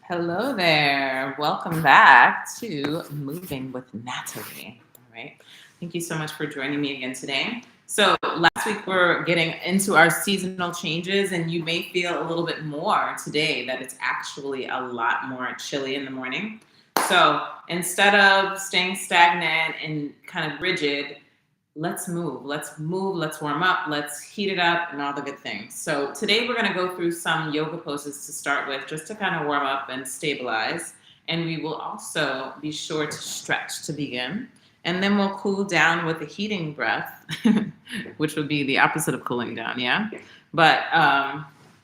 Hello there. Welcome back to Moving with Natalie. All right. Thank you so much for joining me again today. So, last week we're getting into our seasonal changes, and you may feel a little bit more today that it's actually a lot more chilly in the morning. So, instead of staying stagnant and kind of rigid, let's warm up, let's heat it up, and all the good things. So today we're going to go through some yoga poses to start with, just to kind of warm up and stabilize. And we will also be sure to stretch to begin, and then we'll cool down with a heating breath, which would be the opposite of cooling down. Yeah, but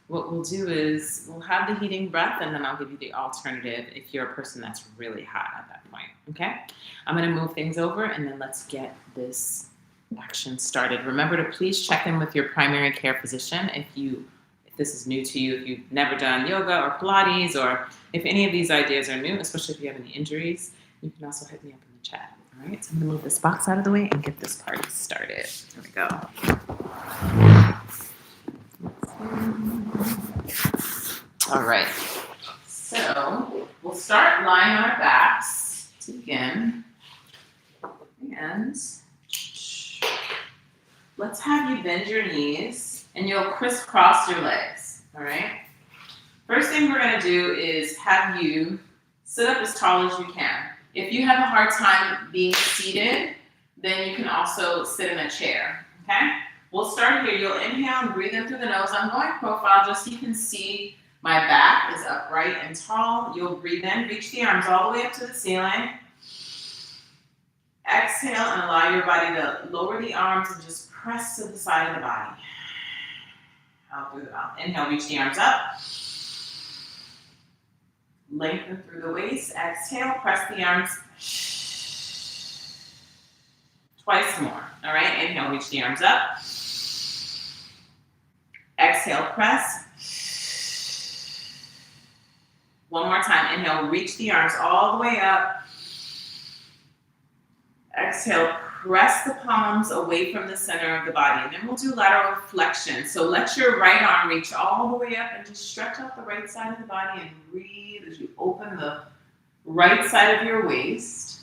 what we'll do is we'll have the heating breath, and then I'll give you the alternative if you're a person that's really hot at that point. Okay, I'm going to move things over, and then let's get this action started. Remember to please check in with your primary care physician if this is new to you, if you've never done yoga or Pilates, or if any of these ideas are new, especially if you have any injuries. You can also hit me up in the chat. All right, so I'm going to move this box out of the way and get this party started. Here we go. All right, so we'll start lying on our backs to begin, and let's have you bend your knees and you'll crisscross your legs, all right? First thing we're going to do is have you sit up as tall as you can. If you have a hard time being seated, then you can also sit in a chair, okay? We'll start here. You'll inhale and breathe in through the nose. I'm going profile just so you can see my back is upright and tall. You'll breathe in, reach the arms all the way up to the ceiling. Exhale and allow your body to lower the arms and just press to the side of the body. Out through the mouth. Inhale, reach the arms up. Lengthen through the waist. Exhale, press the arms. Twice more. All right, inhale, reach the arms up. Exhale, press. One more time. Inhale, reach the arms all the way up. Exhale, press the palms away from the center of the body. And then we'll do lateral flexion. So let your right arm reach all the way up and just stretch out the right side of the body and breathe as you open the right side of your waist.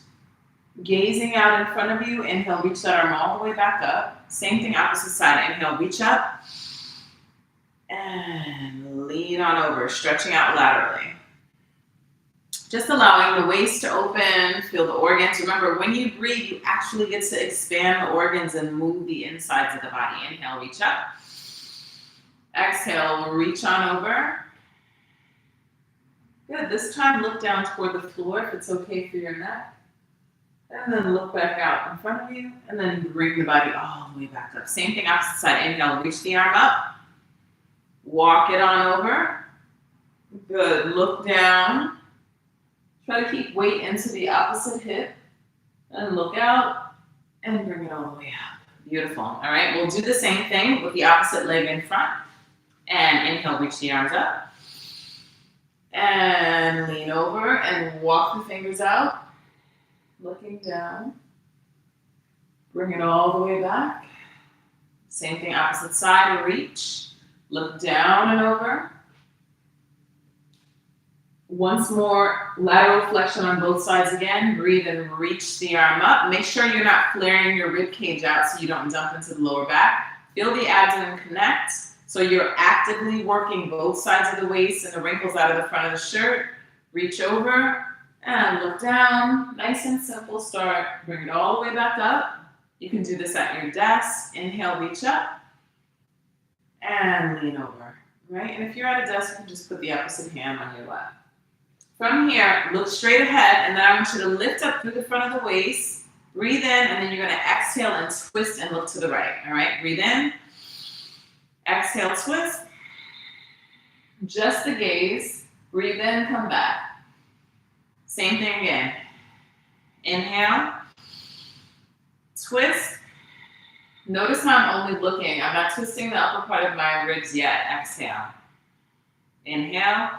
Gazing out in front of you, inhale, reach that arm all the way back up. Same thing, opposite side. Inhale, reach up. And lean on over, stretching out laterally. Just allowing the waist to open, feel the organs. Remember, when you breathe, you actually get to expand the organs and move the insides of the body. Inhale, reach up. Exhale, reach on over. Good. This time, look down toward the floor if it's okay for your neck. And then look back out in front of you. And then bring the body all the way back up. Same thing, opposite side. Inhale, reach the arm up. Walk it on over. Good. Look down. Try to keep weight into the opposite hip and look out and bring it all the way up. Beautiful. All right, we'll do the same thing with the opposite leg in front. And inhale, reach the arms up. And lean over and walk the fingers out. Looking down. Bring it all the way back. Same thing, opposite side, reach. Look down and over. Once more, lateral flexion on both sides again. Breathe and reach the arm up. Make sure you're not flaring your rib cage out so you don't dump into the lower back. Feel the abdomen connect. So you're actively working both sides of the waist and the wrinkles out of the front of the shirt. Reach over and look down. Nice and simple start. Bring it all the way back up. You can do this at your desk. Inhale, reach up. And lean over. Right? And if you're at a desk, you can just put the opposite hand on your lap. From here, look straight ahead, and then I want you to lift up through the front of the waist. Breathe in, and then you're going to exhale and twist and look to the right. All right, breathe in. Exhale, twist. Just the gaze. Breathe in, come back. Same thing again. Inhale. Twist. Notice how I'm only looking. I'm not twisting the upper part of my ribs yet. Exhale. Inhale.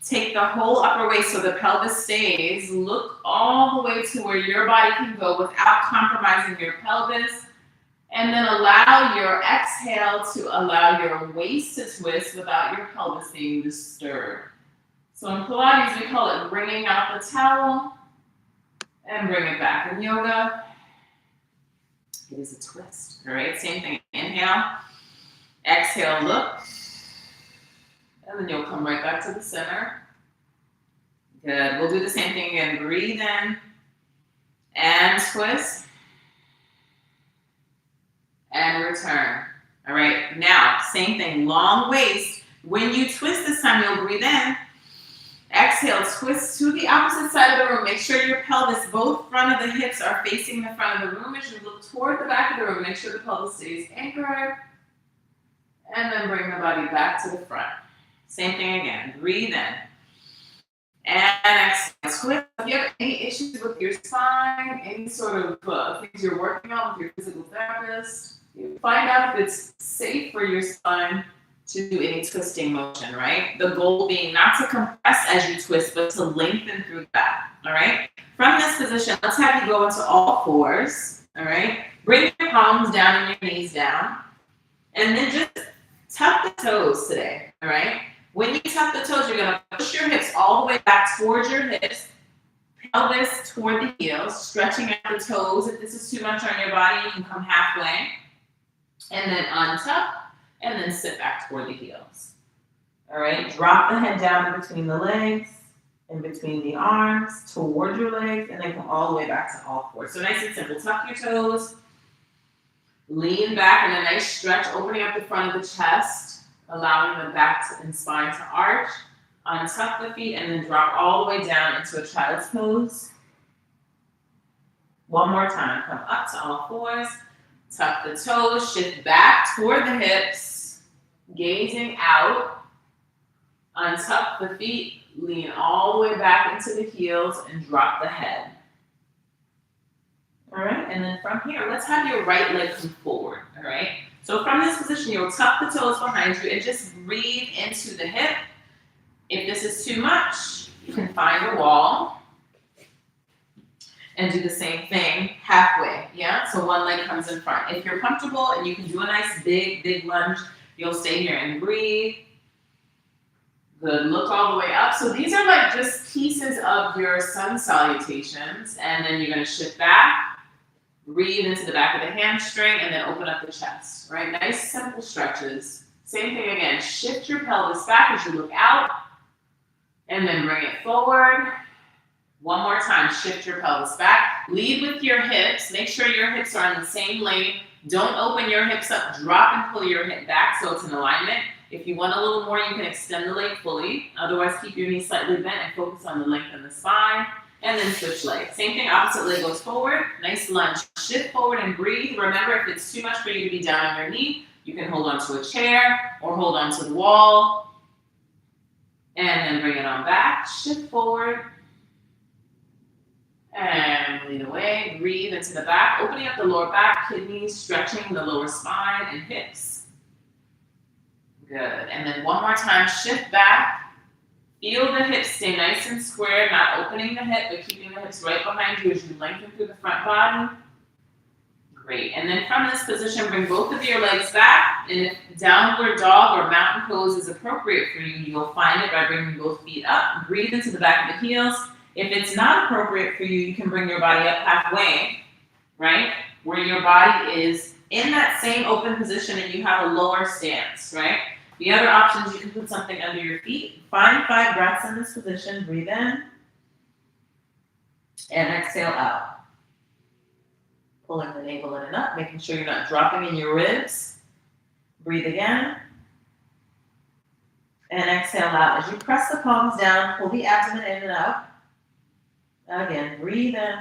Take the whole upper waist so the pelvis stays. Look all the way to where your body can go without compromising your pelvis. And then allow your exhale to allow your waist to twist without your pelvis being disturbed. So in Pilates, we call it bringing out the towel and bring it back. In yoga, it is a twist. All right, same thing. Inhale, exhale, look, and then you'll come right back to the center. Good. We'll do the same thing again. Breathe in and twist and return. All right, now, same thing. Long waist. When you twist this time, you'll breathe in. Exhale, twist to the opposite side of the room. Make sure your pelvis, both front of the hips are facing the front of the room. As you look toward the back of the room, make sure the pelvis stays anchored. And then bring the body back to the front. Same thing again. Breathe in. And exhale. Twist. If you have any issues with your spine, any sort of things you're working on with your physical therapist, you find out if it's safe for your spine to do any twisting motion, right? The goal being not to compress as you twist, but to lengthen through the back, all right? From this position, let's have you go into all fours, all right? Bring your palms down and your knees down, and then just tuck the toes today, all right? When you tuck the toes, you're gonna push your hips all the way back towards your hips, pelvis toward the heels, stretching out the toes. If this is too much on your body, you can come halfway, and then untuck, and then sit back toward the heels. All right, drop the head down in between the legs, in between the arms, toward your legs, and then come all the way back to all fours. So nice and simple. Tuck your toes, lean back in a nice stretch, opening up the front of the chest, allowing the back and spine to arch. Untuck the feet, and then drop all the way down into a child's pose. One more time. Come up to all fours. Tuck the toes, shift back toward the hips, gazing out. Untuck the feet, lean all the way back into the heels, and drop the head. All right, and then from here, let's have your right leg come forward, all right? So from this position, you'll tuck the toes behind you and just breathe into the hip. If this is too much, you can find a wall and do the same thing halfway, yeah? So one leg comes in front. If you're comfortable and you can do a nice big lunge, you'll stay here and breathe. Good, look all the way up. So these are like just pieces of your sun salutations, and then you're gonna shift back, breathe into the back of the hamstring, and then open up the chest, right? Nice, simple stretches. Same thing again, shift your pelvis back as you look out, and then bring it forward. One more time, shift your pelvis back. Lead with your hips. Make sure your hips are in the same lane. Don't open your hips up. Drop and pull your hip back so it's in alignment. If you want a little more, you can extend the leg fully. Otherwise, keep your knees slightly bent and focus on the length of the spine. And then switch legs. Same thing, opposite leg goes forward. Nice lunge. Shift forward and breathe. Remember, if it's too much for you to be down on your knee, you can hold onto a chair or hold onto the wall. And then bring it on back. Shift forward. And lean away. Breathe into the back. Opening up the lower back, kidneys, stretching the lower spine and hips. Good. And then one more time, shift back. Feel the hips stay nice and square, not opening the hip, but keeping the hips right behind you as you lengthen through the front body. Great. And then from this position, bring both of your legs back. And if downward dog or mountain pose is appropriate for you, you'll find it by bringing both feet up. Breathe into the back of the heels. If it's not appropriate for you, you can bring your body up halfway, right? Where your body is in that same open position and you have a lower stance, right? The other options, you can put something under your feet. Find 5 breaths in this position. Breathe in. And exhale out. Pulling the navel in and up, making sure you're not dropping in your ribs. Breathe again. And exhale out. As you press the palms down, pull the abdomen in and up. Again, breathe in.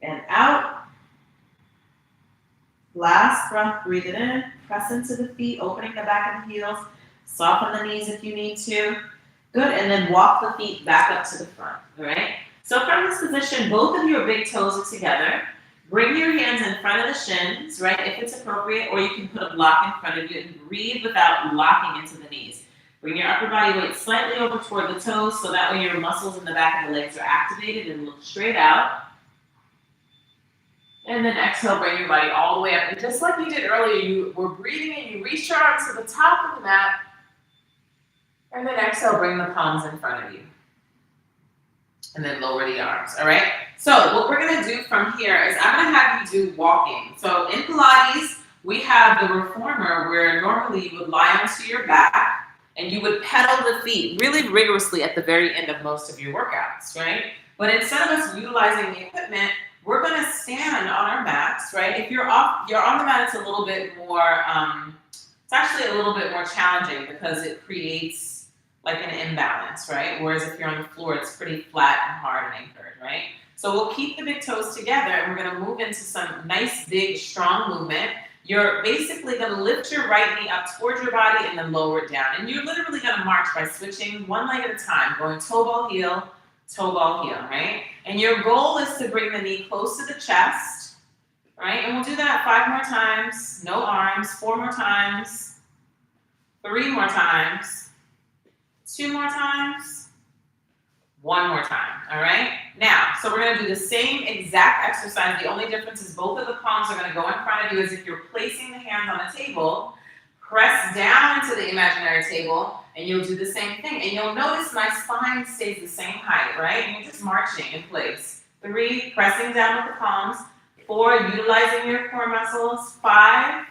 And out. Last breath, breathe it in. Press into the feet, opening the back of the heels. Soften the knees if you need to. Good, and then walk the feet back up to the front, all right? So from this position, both of your big toes are together. Bring your hands in front of the shins, right, if it's appropriate, or you can put a block in front of you and breathe without locking into the knees. Bring your upper body weight slightly over toward the toes so that way your muscles in the back of the legs are activated and look straight out. And then exhale, bring your body all the way up. And just like you did earlier, you were breathing and you reach your arms to the top of the mat. And then exhale, bring the palms in front of you. And then lower the arms, all right? So what we're gonna do from here is I'm gonna have you do walking. So in Pilates, we have the reformer where normally you would lie onto your back and you would pedal the feet really rigorously at the very end of most of your workouts, right? But instead of us utilizing the equipment, we're gonna stand on our mats, right? If you're on the mat, it's a little bit more, it's actually a little bit more challenging because it creates like an imbalance, right? Whereas if you're on the floor, it's pretty flat and hard and anchored, right? So we'll keep the big toes together and we're gonna move into some nice, big, strong movement. You're basically gonna lift your right knee up towards your body and then lower it down. And you're literally gonna march by switching one leg at a time, going toe ball, heel, right? And your goal is to bring the knee close to the chest, right? And we'll do that 5 more times, no arms, 4 more times, 3 more times, 2 more times, 1 more time, all right? Now, so we're gonna do the same exact exercise. The only difference is both of the palms are gonna go in front of you as if you're placing the hands on the table. Press down into the imaginary table, and you'll do the same thing. And you'll notice my spine stays the same height, right? And you're just marching in place. 3, pressing down with the palms. 4, utilizing your core muscles. 5,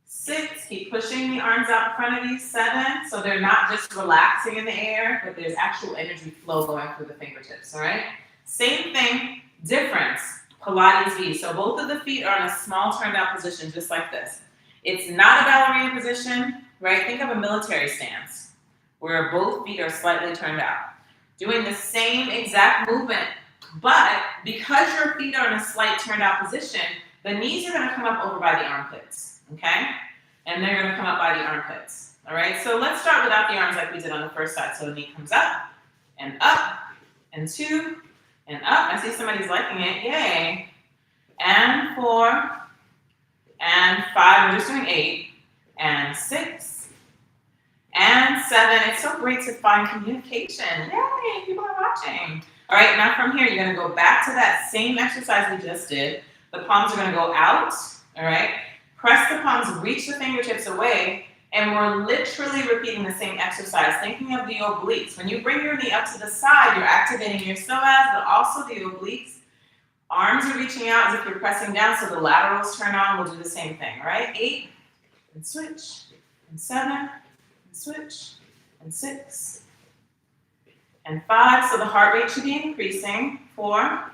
6, keep pushing the arms out in front of you. 7, so they're not just relaxing in the air, but there's actual energy flow going through the fingertips, all right? Same thing, difference, Pilates V. So both of the feet are in a small turned out position, just like this. It's not a ballerina position, right? Think of a military stance, where both feet are slightly turned out. Doing the same exact movement, but because your feet are in a slight turned out position, the knees are gonna come up over by the armpits, okay? And they're gonna come up by the armpits, all right? So let's start without the arms like we did on the first side. So the knee comes up, and 2, and up. I see somebody's liking it, yay. And 4, and 5, we're just doing 8, and 6, and 7. It's so great to find communication. Yay, people are watching. All right, now from here, you're gonna go back to that same exercise we just did. The palms are gonna go out, all right? Press the palms, reach the fingertips away, and we're literally repeating the same exercise, thinking of the obliques. When you bring your knee up to the side, you're activating your psoas, but also the obliques. Arms are reaching out as if you're pressing down, so the laterals turn on. We'll do the same thing, all right? 8, and switch, and 7, and switch, and 6, and 5. So the heart rate should be increasing. 4,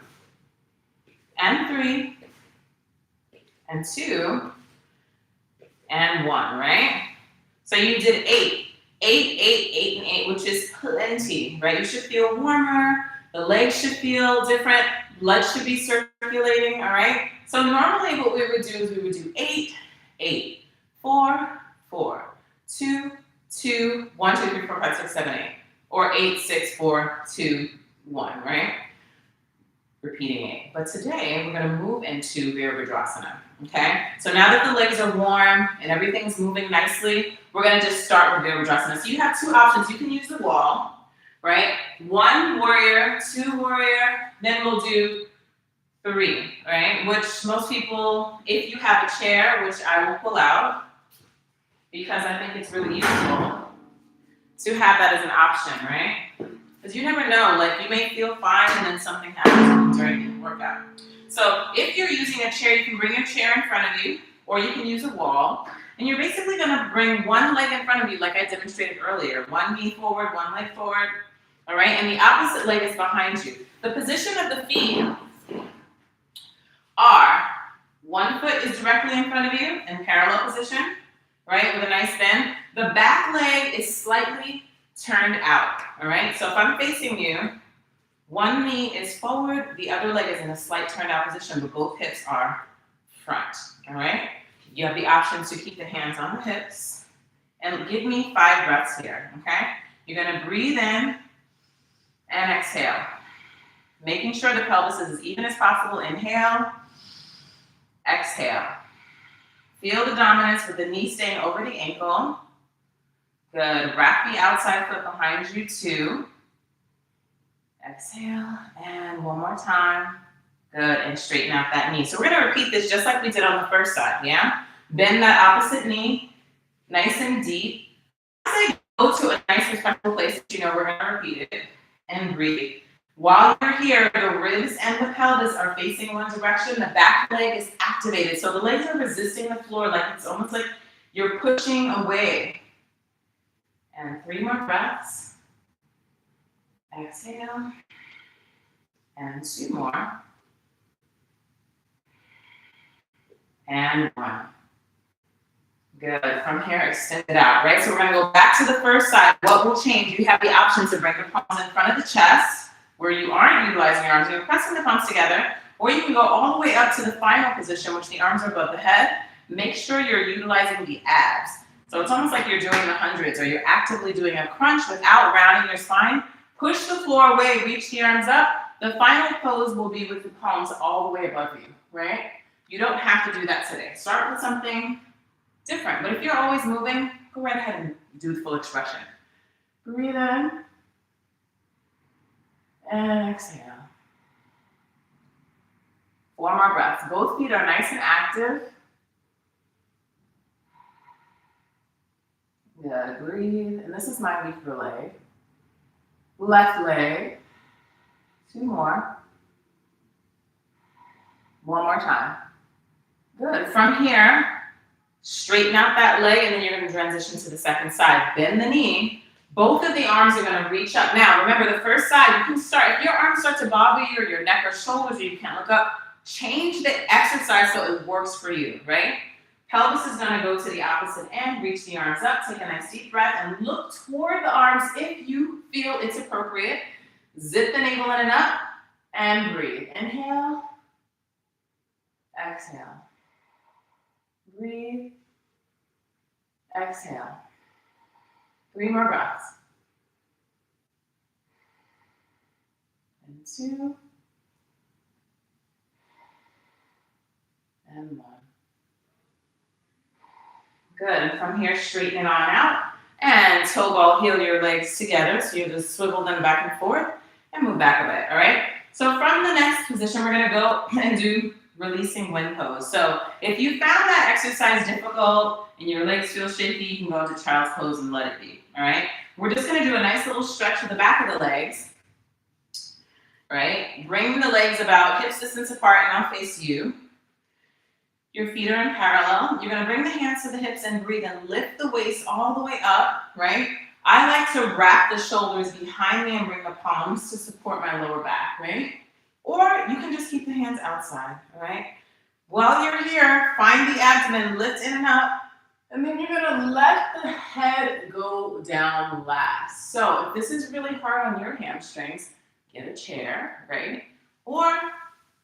and 3, and 2, and 1, right? So you did 8, 8, and 8, which is plenty, right? You should feel warmer. The legs should feel different. Blood should be circulating, all right? So normally what we would do is we would do 8, 8, 4, 4, 2, 2, 1, 2, 3, 4, 5, 6, 7, 8. Or 8, 6, 4, 2, 1, right? Repeating 8. But today we're gonna move into Virabhadrasana, okay? So now that the legs are warm and everything's moving nicely, we're gonna just start with Virabhadrasana. So you have 2 options. You can use the wall, right? 1 warrior, 2 warrior, then we'll do 3, right? Which most people, if you have a chair, which I will pull out, because I think it's really useful to have that as an option, right? Because you never know, like you may feel fine and then something happens during the workout. So if you're using a chair, you can bring your chair in front of you, or you can use a wall, and you're basically gonna bring 1 leg in front of you like I demonstrated earlier. 1 knee forward, 1 leg forward, all right? And the opposite leg is behind you. The position of the feet are 1 foot is directly in front of you in parallel position, right, with a nice bend. The back leg is slightly turned out, all right? So if I'm facing you, 1 knee is forward, the other leg is in a slight turned out position, but both hips are front, all right? You have the option to keep the hands on the hips, and give me 5 breaths here, okay? You're gonna breathe in and exhale, making sure the pelvis is as even as possible. Inhale, exhale. Feel the dominance with the knee staying over the ankle. Good. Wrap the outside foot behind you, 2. Exhale, and 1 more time. Good, and straighten out that knee. So we're gonna repeat this just like we did on the first side, yeah? Bend that opposite knee, nice and deep. I say to a nice respectful place that you know we're gonna repeat it, and breathe. While you're here, the ribs and the pelvis are facing one direction, the back leg is activated. So the legs are resisting the floor, like it's almost like you're pushing away. And 3 more breaths. Exhale. And 2 more. And 1. Good. From here, extend it out, right? So we're going to go back to the first side. What will change? You have the option to bring the palms in front of the chest, where you aren't utilizing your arms. You're pressing the palms together, or you can go all the way up to the final position, which the arms are above the head. Make sure you're utilizing the abs. So it's almost like you're doing the hundreds, or you're actively doing a crunch without rounding your spine. Push the floor away, reach the arms up. The final pose will be with the palms all the way above you, right? You don't have to do that today. Start with something different. But if you're always moving, go right ahead and do the full expression. Breathe in. And exhale. 4 more breaths. Both feet are nice and active. Good. Breathe. And this is my weaker leg. Left leg. 2 more. 1 more time. Good. From here, straighten out that leg, and then you're going to transition to the second side. Bend the knee. Both of the arms are going to reach up. Now, remember, the first side, you can start. If your arms start to bother you, or your neck or shoulders, or you can't look up, change the exercise so it works for you, right? Pelvis is going to go to the opposite end. Reach the arms up. Take a nice deep breath and look toward the arms if you feel it's appropriate. Zip the navel in and up, and breathe. Inhale. Exhale. Breathe. Exhale. 3 more breaths. And 2. And 1. Good. And from here, straighten it on out. And toe ball, heel your legs together. So you just swivel them back and forth and move back a bit. All right? So from the next position, we're going to go and do releasing wind pose. So if you found that exercise difficult and your legs feel shaky, you can go into child's pose and let it be. All right? We're just going to do a nice little stretch of the back of the legs. All right? Bring the legs about hips distance apart, and I'll face you. Your feet are in parallel. You're going to bring the hands to the hips and breathe and lift the waist all the way up, right? I like to wrap the shoulders behind me and bring the palms to support my lower back, right? Or you can just keep the hands outside, all right? While you're here, find the abdomen, lift in and up, and then you're going to let the head go down last. So if this is really hard on your hamstrings, get a chair, right? Or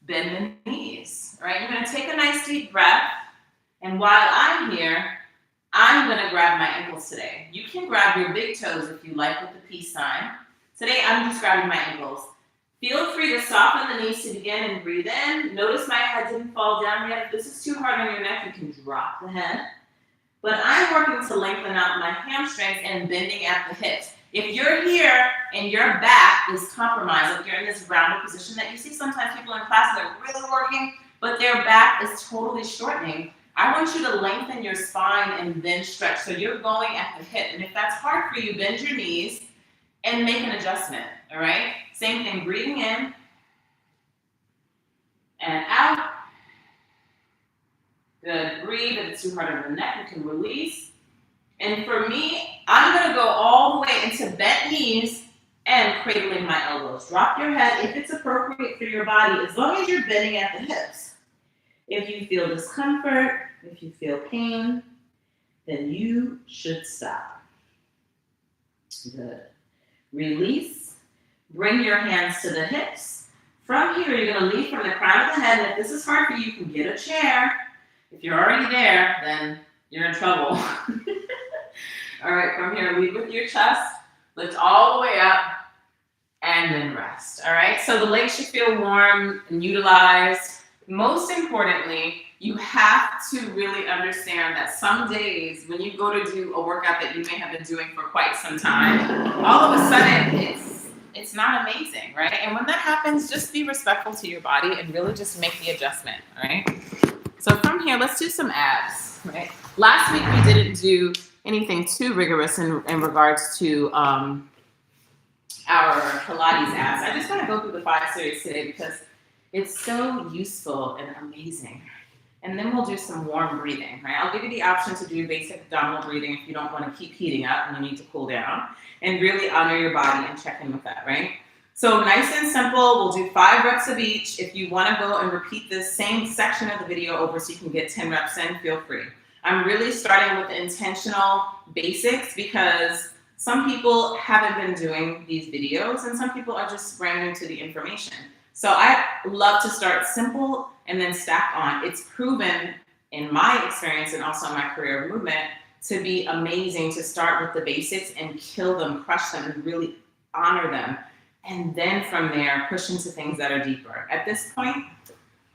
bend the knees, right? You're going to take a nice deep breath, and while I'm here, I'm going to grab my ankles today. You can grab your big toes if you like with the peace sign. Today, I'm just grabbing my ankles. Feel free to soften the knees to begin and breathe in. Notice my head didn't fall down yet. If this is too hard on your neck, you can drop the head. But I'm working to lengthen out my hamstrings and bending at the hips. If you're here and your back is compromised, like you're in this rounded position that you see sometimes people in class that are really working, but their back is totally shortening, I want you to lengthen your spine and then stretch. So you're going at the hip. And if that's hard for you, bend your knees and make an adjustment, all right? Same thing, breathing in and out. Good, breathe. If it's too hard on the neck, you can release. And for me, I'm going to go all the way into bent knees and cradling my elbows. Drop your head if it's appropriate for your body, as long as you're bending at the hips. If you feel discomfort, if you feel pain, then you should stop. Good. Release. Bring your hands to the hips. From here, you're going to lead from the crown of the head. And if this is hard for you, you can get a chair. If you're already there, then you're in trouble. All right, from here, lead with your chest. Lift all the way up. And then rest. All right, so the legs should feel warm and utilized. Most importantly, you have to really understand that some days when you go to do a workout that you may have been doing for quite some time, all of a sudden it's not amazing, right? And when that happens, just be respectful to your body and really just make the adjustment, all right? So from here, let's do some abs, right? Last week we didn't do anything too rigorous in regards to our Pilates abs. I just want to go through the 5 series today because it's so useful and amazing. And then we'll do some warm breathing, right? I'll give you the option to do basic abdominal breathing if you don't want to keep heating up and you need to cool down, and really honor your body and check in with that, right? So nice and simple, we'll do 5 reps of each. If you want to go and repeat this same section of the video over so you can get 10 reps in, feel free. I'm really starting with intentional basics because some people haven't been doing these videos and some people are just brand new to the information. So I love to start simple and then stack on. It's proven in my experience and also in my career of movement to be amazing to start with the basics and kill them, crush them, and really honor them. And then from there, push into things that are deeper. At this point,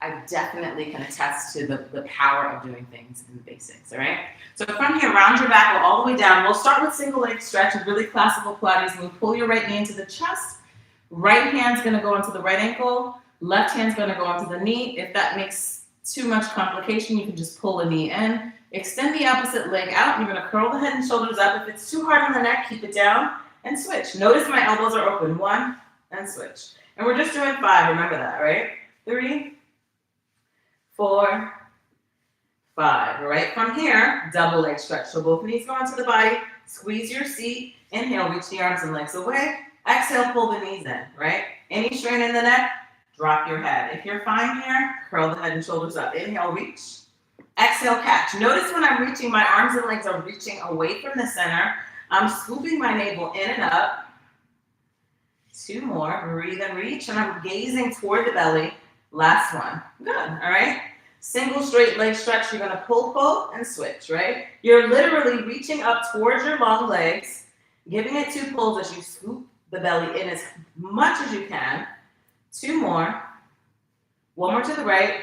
I definitely can attest to the power of doing things in the basics, all right? So from here, round your back, go all the way down. We'll start with single leg stretch, a really classical Pilates move. Pull your right knee into the chest. Right hand's gonna go into the right ankle. Left hand's gonna go into the knee. If that makes too much complication, you can just pull the knee in. Extend the opposite leg out. You're gonna curl the head and shoulders up. If it's too hard on the neck, keep it down and switch. Notice my elbows are open. 1 and switch. And we're just doing 5, remember that, right? 3, 4, 5, all right? From here, double leg stretch. So both knees go into the body, squeeze your seat, inhale, reach the arms and legs away. Exhale, pull the knees in, right? Any strain in the neck, drop your head. If you're fine here, curl the head and shoulders up. Inhale, reach. Exhale, catch. Notice when I'm reaching, my arms and legs are reaching away from the center. I'm scooping my navel in and up. 2 more, breathe and reach, and I'm gazing toward the belly. Last one, good, all right? Single straight leg stretch, you're gonna pull, and switch, right? You're literally reaching up towards your long legs, giving it 2 pulls as you scoop the belly in as much as you can. 2 more, 1 more to the right,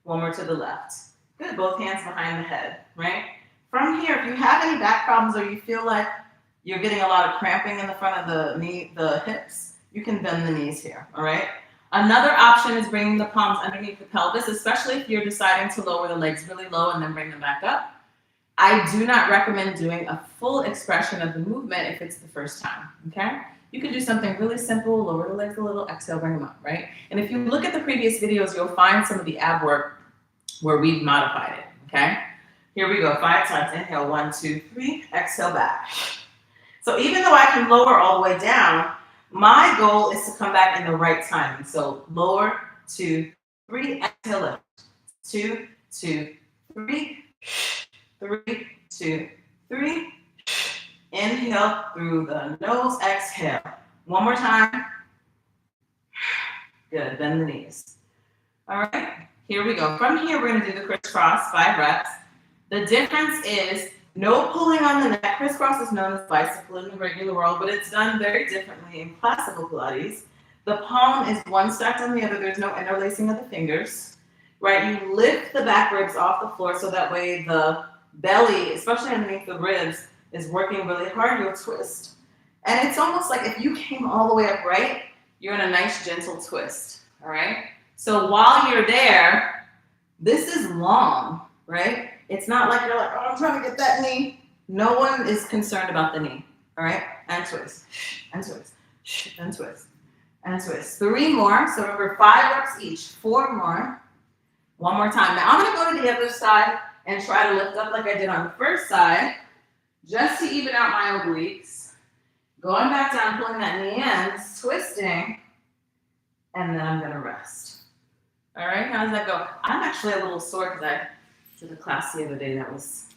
1 more to the left. Good, both hands behind the head, right? From here, if you have any back problems or you feel like you're getting a lot of cramping in the front of the knee, the hips, you can bend the knees here, all right? Another option is bringing the palms underneath the pelvis, especially if you're deciding to lower the legs really low and then bring them back up. I do not recommend doing a full expression of the movement if it's the first time, okay? You can do something really simple, lower the legs a little, exhale, bring them up, right? And if you look at the previous videos, you'll find some of the ab work where we've modified it, okay? Here we go, 5 times, inhale, 1, 2, 3, exhale back. So even though I can lower all the way down, my goal is to come back in the right timing. So lower, 2, 3, exhale lift. 2, 2, 3, 3, 2, 3. Inhale through the nose, exhale. 1 more time. Good, bend the knees. All right, here we go. From here, we're gonna do the crisscross, 5 reps. The difference is no pulling on the neck. Crisscross is known as bicycle in the regular world, but it's done very differently in classical Pilates. The palm is one stacked on the other. There's no interlacing of the fingers, right? You lift the back ribs off the floor so that way the belly, especially underneath the ribs, is working really hard. You'll twist. And it's almost like if you came all the way upright, you're in a nice gentle twist, all right? So while you're there, this is long, right? It's not like you're like, oh, I'm trying to get that knee. No one is concerned about the knee, all right? And twist, and twist, and twist, and twist. 3 more, so remember 5 reps each, 4 more. 1 more time. Now I'm gonna go to the other side and try to lift up like I did on the first side, just to even out my obliques. Going back down, pulling that knee in, twisting, and then I'm gonna rest. All right, how does that go? I'm actually a little sore because I did a class the other day that was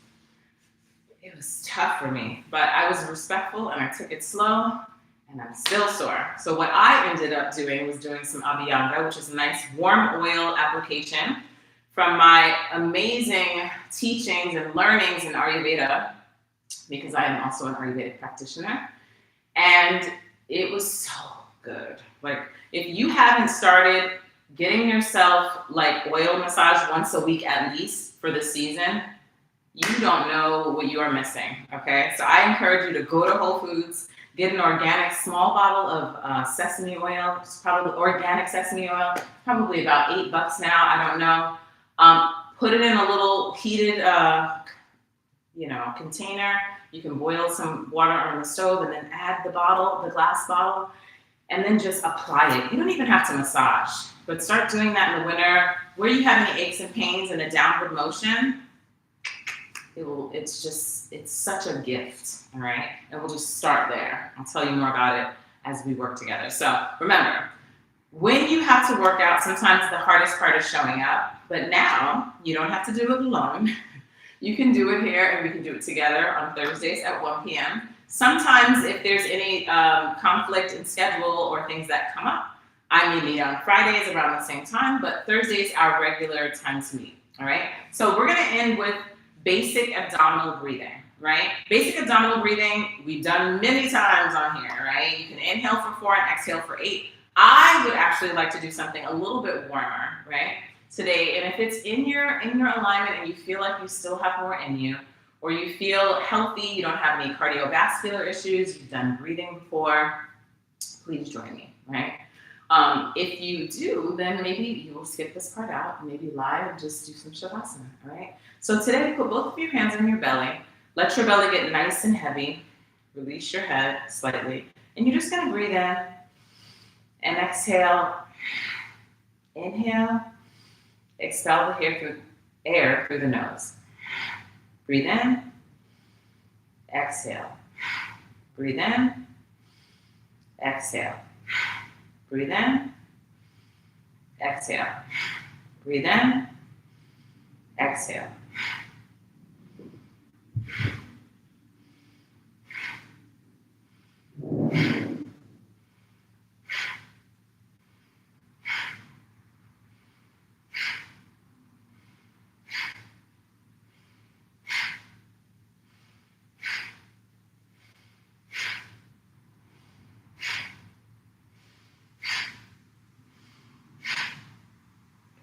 tough for me, but I was respectful and I took it slow and I'm still sore. So what I ended up doing was doing some abhyanga, which is a nice warm oil application from my amazing teachings and learnings in Ayurveda, because I am also an Ayurvedic practitioner. And it was so good. Like if you haven't started getting yourself like oil massage once a week at least for the season, you don't know what you are missing, okay? So I encourage you to go to Whole Foods, get an organic small bottle of sesame oil, it's probably organic sesame oil, probably about $8 now, I don't know. Put it in a little heated, container. You can boil some water on the stove and then add the glass bottle, and then just apply it. You don't even have to massage, but start doing that in the winter. Where you have any aches and pains in a downward motion, it's such a gift, all right? And we'll just start there. I'll tell you more about it as we work together. So remember, when you have to work out, sometimes the hardest part is showing up, but now you don't have to do it alone. You can do it here, and we can do it together on Thursdays at 1 p.m. Sometimes if there's any conflict in schedule or things that come up, I may meet on Fridays around the same time, but Thursdays our regular time to meet, all right? So we're gonna end with basic abdominal breathing, right? Basic abdominal breathing, we've done many times on here, right? You can inhale for 4 and exhale for 8. I would actually like to do something a little bit warmer, right, today. And if it's in your alignment and you feel like you still have more in you, or you feel healthy, you don't have any cardiovascular issues, you've done breathing before, please join me, right? If you do, then maybe you will skip this part out and maybe lie and just do some shavasana, all right? So today, put both of your hands on your belly. Let your belly get nice and heavy. Release your head slightly. And you're just gonna breathe in and exhale. Inhale. Expel the air through the nose. Breathe in. Exhale. Breathe in. Exhale. Breathe in. Exhale. Breathe in. Exhale.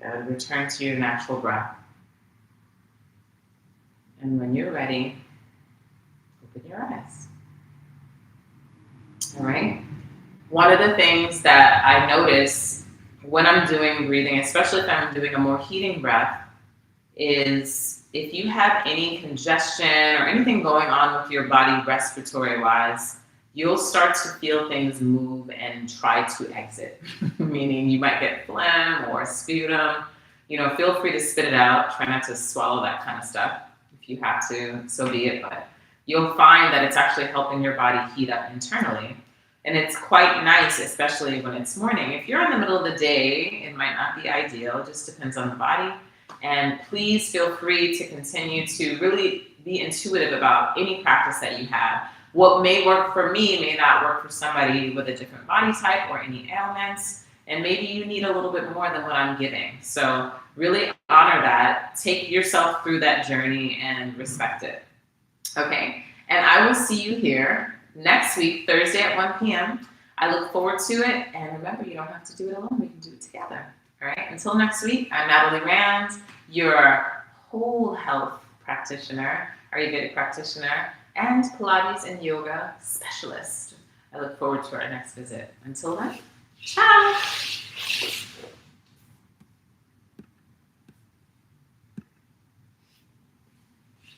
Good. Return to your natural breath. And when you're ready, open your eyes. All right? One of the things that I notice when I'm doing breathing, especially if I'm doing a more heating breath, is if you have any congestion or anything going on with your body respiratory-wise, you'll start to feel things move and try to exit, meaning you might get phlegm or sputum. Feel free to spit it out. Try not to swallow that kind of stuff. If you have to, so be it. But you'll find that it's actually helping your body heat up internally. And it's quite nice, especially when it's morning. If you're in the middle of the day, it might not be ideal. It just depends on the body. And please feel free to continue to really be intuitive about any practice that you have. What may work for me may not work for somebody with a different body type or any ailments. And maybe you need a little bit more than what I'm giving. So really honor that. Take yourself through that journey and respect it. Okay. And I will see you here next week, Thursday at 1 p.m. I look forward to it. And remember, you don't have to do it alone. We can do it together. All right. Until next week, I'm Natalie Rand, your whole health practitioner, Ayurvedic practitioner, and Pilates and yoga specialist. I look forward to our next visit. Until then, ciao.